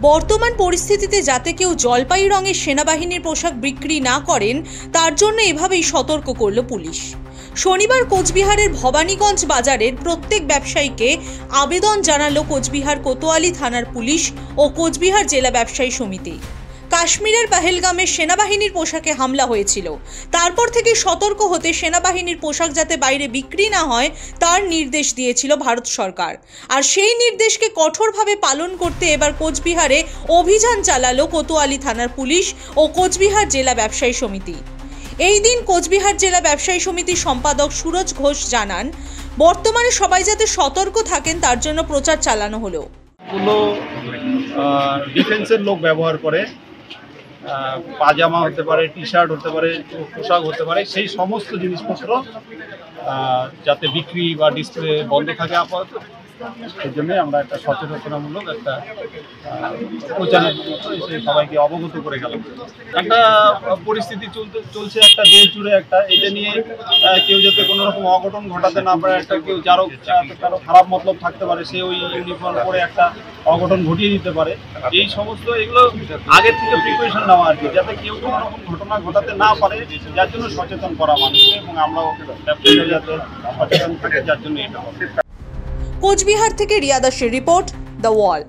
বর্তমান পরিস্থিতিতে যাতে কেউ জলপাই রঙের সেনাবাহিনীর পোশাক বিক্রি না করেন তার জন্য এভাবেই সতর্ক করল পুলিশ। শনিবার কোচবিহারের ভবানীগঞ্জ বাজারের প্রত্যেক ব্যবসায়ীকে আবেদন জানালো কোচবিহার কোতোয়ালি থানার পুলিশ ও কোচবিহার জেলা ব্যবসায়ী সমিতি। কাশ্মীরের পহেলগামে সেনাবাহিনীর পোশাকে হামলা হয়েছিল, তারপর থেকে সতর্ক হতে সেনাবাহিনীর পোশাক যাতে বাইরে বিক্রি না হয় তার নির্দেশ দিয়েছিল ভারত সরকার। আর সেই নির্দেশকে কঠোরভাবে পালন করতে এবার কোচবিহারে অভিযান চালালো কোতোয়ালি থানার পুলিশ ও কোচবিহার জেলা ব্যবসায়ী সমিতি। এই দিন কোচবিহার জেলা ব্যবসায়ী সমিতির সম্পাদক সুরজ ঘোষ জানান, বর্তমানে সবাই যাতে সতর্ক থাকেন তার জন্য প্রচার চালানো হলো। ডিফেন্সের লোক ব্যবহার করে, পাজামা হতে পারে, টি শার্ট হতে পারে, পোশাক হতে পারে, সেই সমস্ত জিনিসপত্র যাতে বিক্রি বা ডিসপ্লে বন্ধ থাকে আপাতত, সেই জন্যই আমরা একটা সচেতনতামূলক একটা প্রচারের সেই সবাইকে অবগত করে গেলাম। একটা পরিস্থিতি চলছে একটা দেশ জুড়ে, একটা এটা নিয়ে কেউ যাতে কোনো রকম অঘটন ঘটাতে না পারে, একটা কেউ কারো খারাপ মতলব থাকতে পারে, সে ওই ইউনিফর্ম করে একটা অঘটন ঘটিয়ে দিতে পারে। এই সমস্ত এগুলো আগের থেকে প্রিপারেশন নেওয়া আর কি, যাতে কেউ কোনো রকম ঘটনা ঘটাতে না পারে, যার জন্য সচেতন করা মানুষকে, এবং আমরাও ব্যবসায়ীরা যাতে সচেতন থাকে, যার জন্য এটা হবে। কোচবিহার থেকে রিয়া দাসের রিপোর্ট, দ্য ওয়াল।